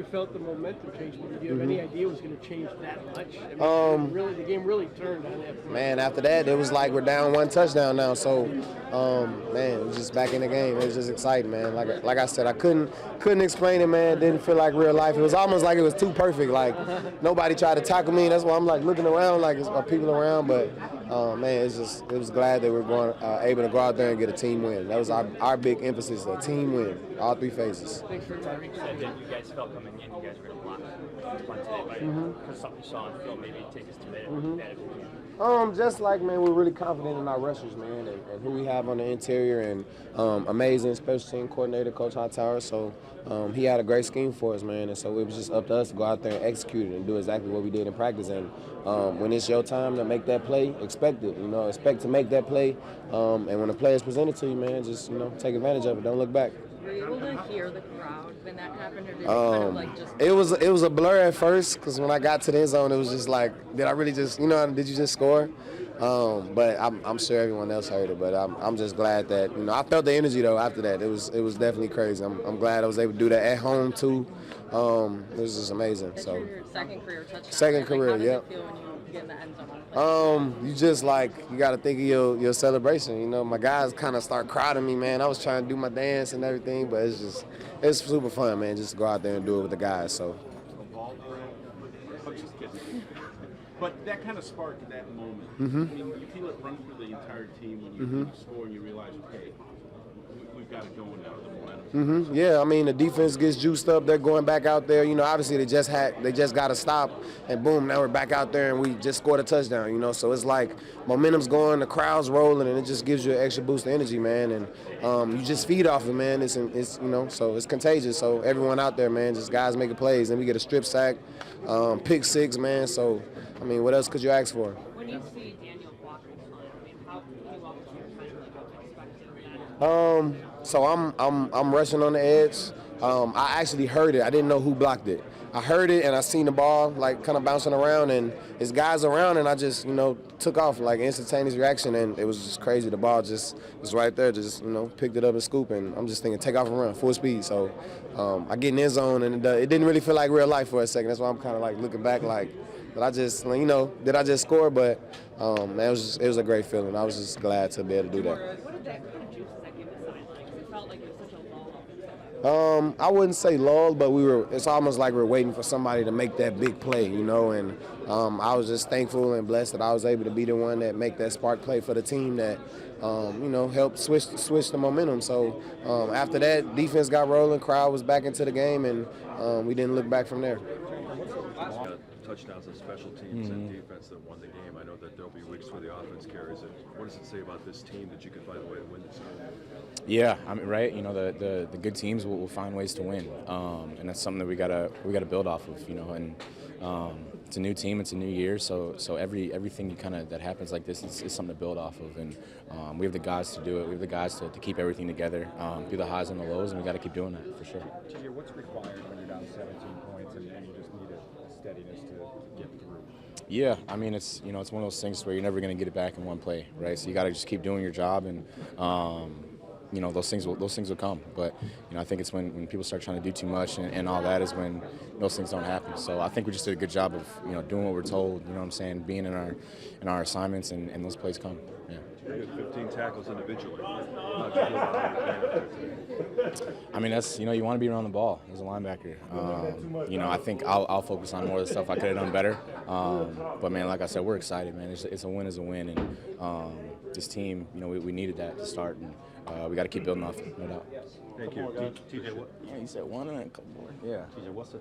you felt the momentum change, but did you have any idea it was going to change that much? I mean, really, the game really turned on that point. Man, after that, it was like we're down 1 touchdown now. So, man, it was just back in the game. It was just exciting, man. Like I said, I couldn't explain it, man. It didn't feel like real life. It was almost like it was too perfect. Like nobody tried to tackle me. That's why I'm like looking around, like are people around. But man, it was glad that we're able to go out there and get a team win. That was our big emphasis, a team win, all 3 phases. Thanks for Tyrique said that you guys felt coming in, you guys were going to block today, because something you saw on film, maybe take us to that. Just like, man, we're really confident in our rushers, man, and who we have on the interior, and amazing special team coordinator, Coach Hightower. So he had a great scheme for us, man, and so it was just up to us to go out there and execute it and do exactly what we did in practice. And when it's your time to make that play, expect it. Expect to make that play. And when the play is presented to you, man, just take advantage of it. Don't look back. Were you able to hear the crowd when that happened, or did it kind of like just? It was a blur at first, because when I got to the end zone, it was just like, did I really just, did you just score? But I'm sure everyone else heard it. But I'm just glad that I felt the energy though after that. It was definitely crazy. I'm glad I was able to do that at home too. It was just amazing. It's So your second career touchdown. second right? career, How does yep. it feel when you get in the end zone? You just you got to think of your celebration. My guys kind of start crowding me, man. I was trying to do my dance and everything, but it's super fun, man. Just to go out there and do it with the guys. So. I'm just kidding. But that kind of sparked that moment. I mean, you feel it run through the entire team when you score and you realize, okay, we've got it going now. The momentum. Yeah, I mean the defense gets juiced up. They're going back out there. Obviously they just got to stop, and boom, now we're back out there and we just scored a touchdown. So it's like momentum's going, the crowd's rolling, and it just gives you an extra boost of energy, man. And you just feed off it, man. It's so it's contagious. So everyone out there, man, just guys making plays, and we get a strip sack, pick 6, man. So I mean, what else could you ask for? When you see Daniel Walker, I mean, how can you walk us through kind of like what to expect in that? So I'm rushing on the edge. I actually heard it. I didn't know who blocked it. I heard it and I seen the ball like kind of bouncing around, and there's guys around, and I just took off like instantaneous reaction, and it was just crazy. The ball just was right there, just picked it up and scoop, and I'm just thinking take off and run full speed. So I get in the end zone, and it didn't really feel like real life for a second. That's why I'm kind of like looking back like. But I just, did I just score? But man, it was a great feeling. I was just glad to be able to do that. What kind of juice does that give the side? Because it felt like it was such a lull. I wouldn't say lull, but it's almost like we're waiting for somebody to make that big play, and I was just thankful and blessed that I was able to be the one that make that spark play for the team that, helped switch the momentum. So after that, defense got rolling, crowd was back into the game, and we didn't look back from there. Touchdowns on special teams and defense that won the game. I know that there'll be weeks where the offense carries it. What does it say about this team that you can find a way to win this game? Yeah, I mean, right. The good teams will find ways to win, and that's something that we gotta build off of. And it's a new team, it's a new year, so everything that happens like this is something to build off of, and we have the guys to do it. We have the guys to keep everything together, through the highs and the lows, and we got to keep doing that for sure. TJ, what's required when you're down 17 points and you just need a steadiness to get through? Yeah, I mean it's one of those things where you're never going to get it back in one play, right? So you got to just keep doing your job, and those things will come. But I think it's when people start trying to do too much and all that is when those things don't happen. So I think we just did a good job of doing what we're told. You know what I'm saying? Being in our assignments, and those plays come. Yeah. You had 15 tackles individually. How'd you feel about it? I mean, that's you want to be around the ball as a linebacker. I think I'll focus on more of the stuff I could have done better. But man, like I said, we're excited, man. It's a win is a win, and this team, we needed that to start, and we got to keep building off it, no doubt. Thank you. TJ, what? Yeah, you said one and a couple more. Yeah. TJ, what's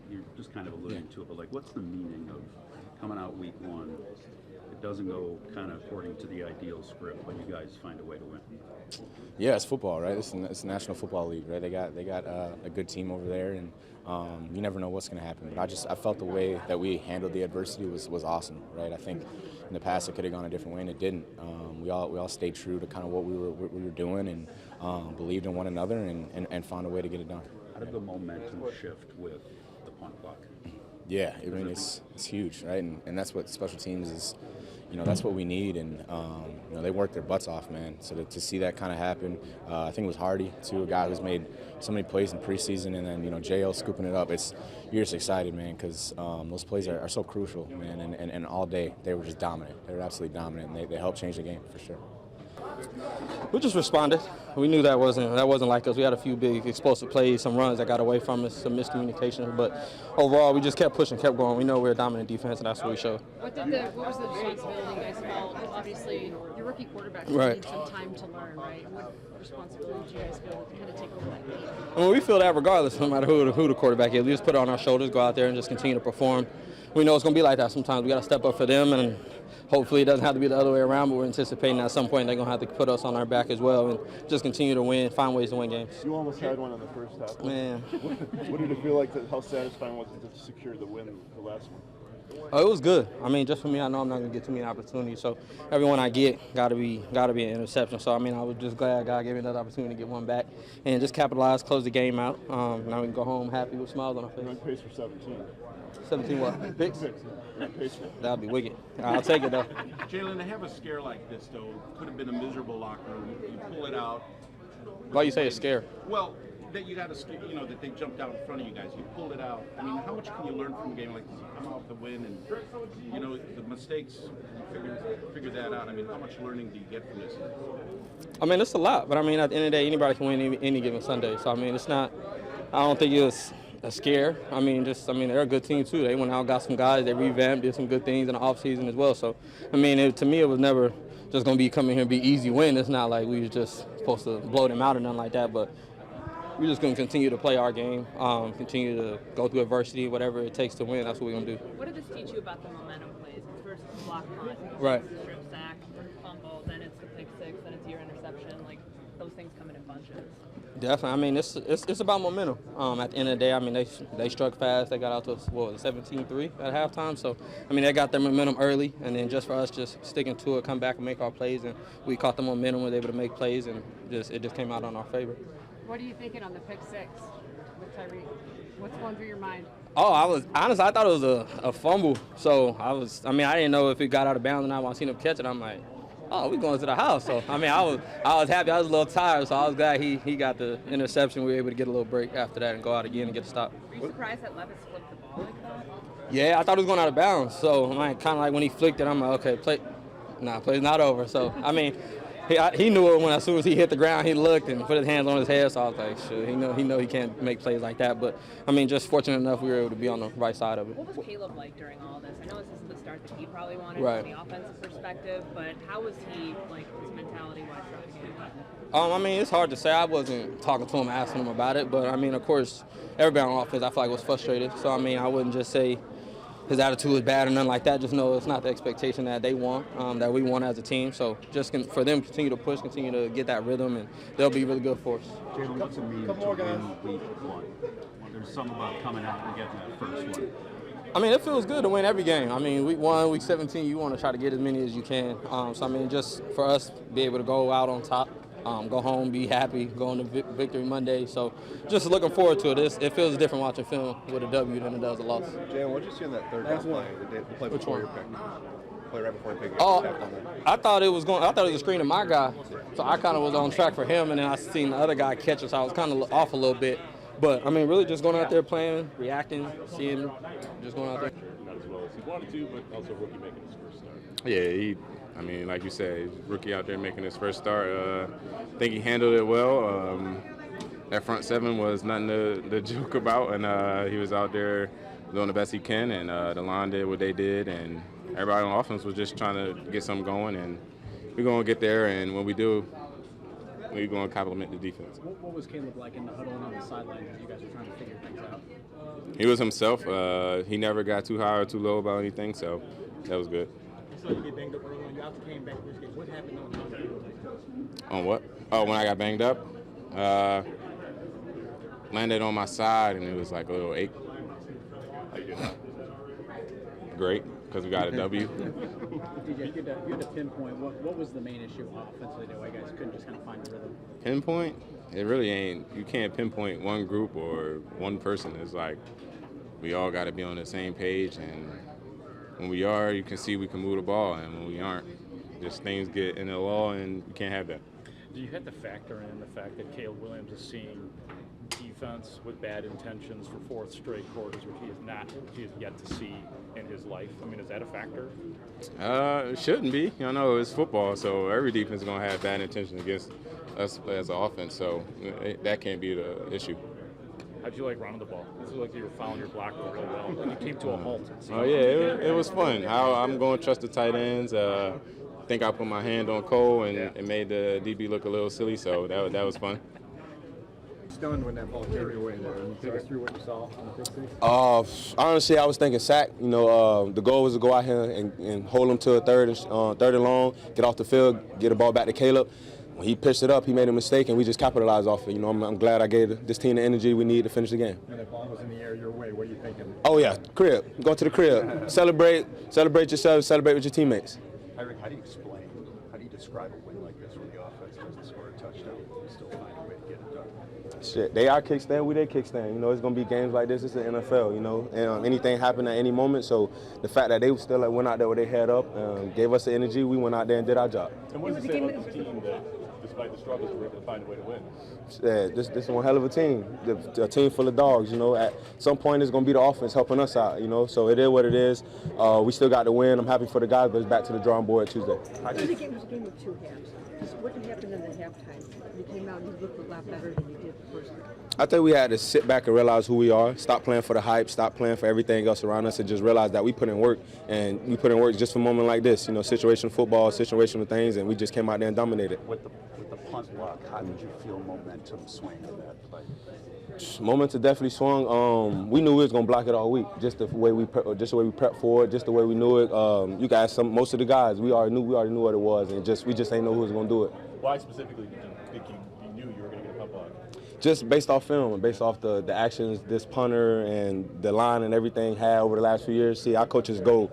you're just kind of alluding to it, but what's the meaning of coming out week 1? It doesn't go kind of according to the ideal script, but you guys find a way to win. Yeah, it's football, right? It's the National Football League, right? They got a good team over there, and you never know what's going to happen. But I felt the way that we handled the adversity was awesome, right? I think in the past it could have gone a different way, and it didn't. We all stayed true to kind of what we were doing, and believed in one another, and found a way to get it done. How did the momentum shift with the punt clock? Yeah, I mean it's huge, right? And that's what special teams is. That's what we need, and they work their butts off, man. So to see that kind of happen, I think it was Hardy too, a guy who's made so many plays in preseason, and then JL scooping it up. You're just excited, man, because those plays are so crucial, man. And all day they were just dominant. They were absolutely dominant, and they helped change the game for sure. We just responded. We knew that wasn't like us. We had a few big explosive plays, some runs that got away from us, some miscommunication. But overall, we just kept pushing, kept going. We know we're a dominant defense, and that's what we showed. What was the responsibility you guys felt? Obviously, your rookie quarterback right. need some time to learn, right? What responsibility did you guys feel to kind of take over that game? I mean, we feel that regardless, no matter who the quarterback is. We just put it on our shoulders, go out there, and just continue to perform. We know it's going to be like that sometimes. We got to step up for them, and hopefully it doesn't have to be the other way around, but we're anticipating at some point they're going to have to put us on our back as well and just continue to win, find ways to win games. You almost had one in the first half. Man. What did it feel like? How satisfying was it to secure the win the last one? Oh, it was good. I mean, just for me, I know I'm not going to get too many opportunities, so everyone I get got to be an interception. So, I mean, I was just glad God gave me another opportunity to get one back and just capitalize, close the game out. Now we can go home happy with smiles on our face. You're on pace for 17. 17 what? Picks? That would be wicked. I'll take it, though. Jaylon, to have a scare like this, though, could have been a miserable locker room. You pull it out. Why you say a scare? Well, that you got a scare, that they jumped out in front of you guys. You pulled it out. I mean, how much can you learn from a game like this? You come out with the win, and the mistakes. You figure that out. I mean, how much learning do you get from this? I mean, it's a lot, but I mean, at the end of the day, anybody can win any given Sunday. So I mean, it's not. I don't think it's a scare. I mean, they're a good team too. They went out, got some guys, they revamped, did some good things in the offseason as well. So, I mean, to me, it was never just going to be coming here and be easy win. It's not like we was just supposed to blow them out or nothing like that. But we're just going to continue to play our game, continue to go through adversity, whatever it takes to win. That's what we're going to do. What did this teach you about the momentum plays? It's first block punt, right? It's the strip sack, fumble, then it's the pick six, then it's your interception. Like those things come in bunches. Definitely. I mean, it's about momentum. At the end of the day, I mean, they struck fast. They got out to 17-3 at halftime. So, I mean, they got their momentum early, and then just for us, just sticking to it, come back and make our plays, and we caught the momentum, was able to make plays, and it just came out on our favor. What are you thinking on the pick six with Tyrique? What's going through your mind? Oh, I thought it was a fumble. So I didn't know if it got out of bounds or not. When I seen him catch it, I'm like, oh, we going to the house. So, I mean, I was happy. I was a little tired, so I was glad he got the interception. We were able to get a little break after that and go out again and get the stop. Were you surprised that Levis flipped the ball like that? Yeah, I thought it was going out of bounds. So, kind of like when he flicked it, I'm like, okay, play's not over. So, I mean, he knew it as soon as he hit the ground. He looked and put his hands on his head. So I was like, sure, he know he can't make plays like that. But I mean, just fortunate enough we were able to be on the right side of it. What was Caleb like during all this? I know this isn't the start that he probably wanted right. from the offensive perspective, but how was he, like, his mentality-wise throughout the game? I mean, it's hard to say. I wasn't talking to him, asking him about it. But I mean, of course, everybody on offense, I feel like was frustrated. So I mean, I wouldn't just say his attitude was bad or nothing like that. Just know it's not the expectation that they want, that we want as a team. So just for them to continue to push, continue to get that rhythm, and they'll be really good for us. Jaylon, what's it mean to win week one? There's something about coming out and getting that first one. I mean, it feels good to win every game. I mean, week 1, week 17, you want to try to get as many as you can. So, I mean, just for us, be able to go out on top, go home, be happy, go on to Victory Monday. So just looking forward to it. It feels different watching film with a W than it does a loss. Jaylon, what did you see in that third down play? The play before your pick? Play right before your pick. I thought it was a screen to my guy. So I kind of was on track for him, and then I seen the other guy catch it, so I was kind of off a little bit. But, I mean, really just going out there playing, reacting, seeing, just going out there. Not as well as he wanted to, but also rookie making his first start. Yeah, I mean, like you said, rookie out there making his first start. I think he handled it well. That front seven was nothing to joke about, and he was out there doing the best he can, and the line did what they did, and everybody on offense was just trying to get something going, and we're going to get there, and when we do, we're going to compliment the defense. What was Caleb like in the huddle and on the sideline as you guys were trying to figure things out? He was himself. He never got too high or too low about anything, so that was good. So you get banged up early on. You also came back this game. What happened On what? Oh, when I got banged up? Landed on my side, and it was like a little ache. Great, because we got a W. DJ, you had to pinpoint what was the main issue offensively that why you guys couldn't just kind of find the rhythm? Pinpoint? It really ain't. You can't pinpoint one group or one person. It's like we all got to be on the same page. And when we are, you can see we can move the ball. And when we aren't, just things get in the law, and we can't have that. Do you have to factor in the fact that Caleb Williams is seeing defense with bad intentions for fourth straight quarters, which he has yet to see in his life? I mean, is that a factor? It shouldn't be. You know, it's football, so every defense is going to have bad intentions against us as an offense, so that can't be the issue. How'd you like running the ball? It looked like you were following your block really well, and you came to a halt. Oh, yeah, it was fun. I'm going to trust the tight ends. I think I put my hand on Cole and made the DB look a little silly, so that was fun. Stunned when that ball carried away there. Can you take us through what you saw on the pick six? Honestly, I was thinking sack. You know, the goal was to go out here and hold him to a third and long, get off the field, get the ball back to Caleb. When he pitched it up, he made a mistake, and we just capitalized off it. You know, I'm glad I gave this team the energy we need to finish the game. When that ball was in the air your way, what are you thinking? Oh, yeah, crib. Go to the crib. Celebrate yourself, celebrate with your teammates. Tyrique, how do you describe a win like this where the offense doesn't score a touchdown, but we still find a way to get it done? Shit, they are kickstand, we their kickstand. You know, it's going to be games like this. It's the NFL, you know, and anything happen at any moment. So the fact that they still went out there with their head up, gave us the energy, we went out there and did our job. And what does it say about this team that, despite the struggles, we're able to find a way to win? This is one hell of a team. A team full of dogs, you know. At some point, it's going to be the offense helping us out, you know. So it is what it is. We still got to win. I'm happy for the guys, but it's back to the drawing board Tuesday. The game was a game of two halves. What happened in the halftime? You came out and you looked a lot better than you did the first half. I think we had to sit back and realize who we are, stop playing for the hype, stop playing for everything else around us, and just realize that we put in work, and we put in work just for a moment like this, you know, situational football, situational things, and we just came out there and dominated. With the punt block, how did you feel momentum swing in that play? Momentum definitely swung. We knew we was gonna block it all week, just the way we prepped for it, just the way we knew it. You guys, most of the guys, we already knew what it was, and we just ain't know who was gonna do it. Why specifically did you think you knew you were going to get a punt block? Just based off film, based off the actions this punter and the line and everything had over the last few years. See, our coaches go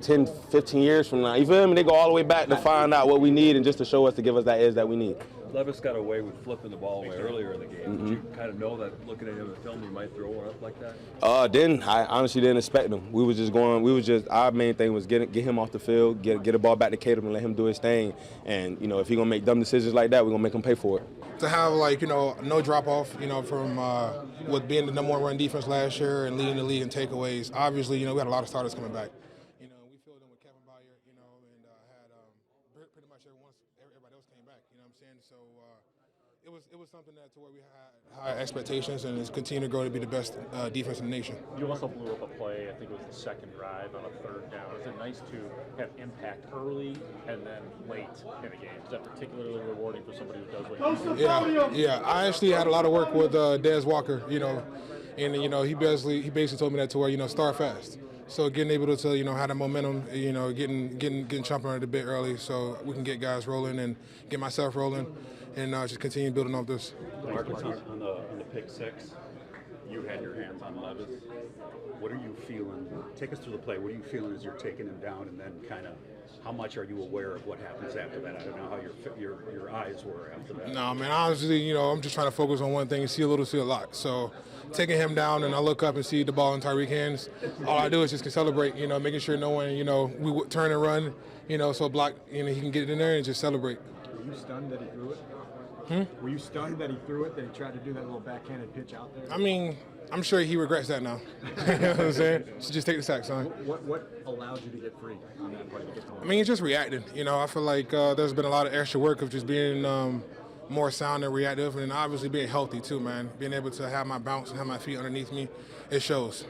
10, 15 years from now. You feel me? They go all the way back to find out what we need and just to show us, to give us that edge that we need. Levis got away with flipping the ball away earlier in the game. Did you kind of know that looking at him in film he might throw one up like that? I honestly didn't expect him. Our main thing was get him off the field, get the ball back to Caleb and let him do his thing. And, you know, if he's going to make dumb decisions like that, we're going to make him pay for it. To have, like, you know, no drop-off, you know, from with being the number one run defense last year and leading the league in takeaways, obviously, you know, we had a lot of starters coming back. You know, we filled in with Kevin Byard, you know, and had pretty much everybody else came back, you know what I'm saying? So it was something that to where we had high expectations and it's continued to grow to be the best defense in the nation. You also blew up a play, I think it was the second drive on a third down. Is it nice to have impact early and then late in the game? Is that particularly rewarding for somebody who does what you do? Yeah. I actually had a lot of work with DeMarcus Walker, you know, and, you know, he basically told me that to where, you know, start fast. So getting able to, you know, have the momentum, you know, getting chomping on it a bit early so we can get guys rolling and get myself rolling and just continue building off this. DeMarcus, on the pick six, you had your hands on Levis. What are you feeling? Take us through the play. What are you feeling as you're taking him down, and then kind of how much are you aware of what happens after that? I don't know how your eyes were after that. No, man, honestly, you know, I'm just trying to focus on one thing and see a little, see a lot. So taking him down and I look up and see the ball in Tyrique's hands, all I do is just celebrate, you know, making sure no one, you know, we would turn and run, you know, so block, you know, he can get it in there and just celebrate. Were you stunned that he threw it? Were you stunned that he threw it, that he tried to do that little backhanded pitch out there? I mean, I'm sure he regrets that now. You know what I'm saying? So just take the sack, son. What allowed you to get free on that play? I mean, just reacting. You know, I feel like there's been a lot of extra work of just being more sound and reactive, and obviously being healthy too, man. Being able to have my bounce and have my feet underneath me, it shows.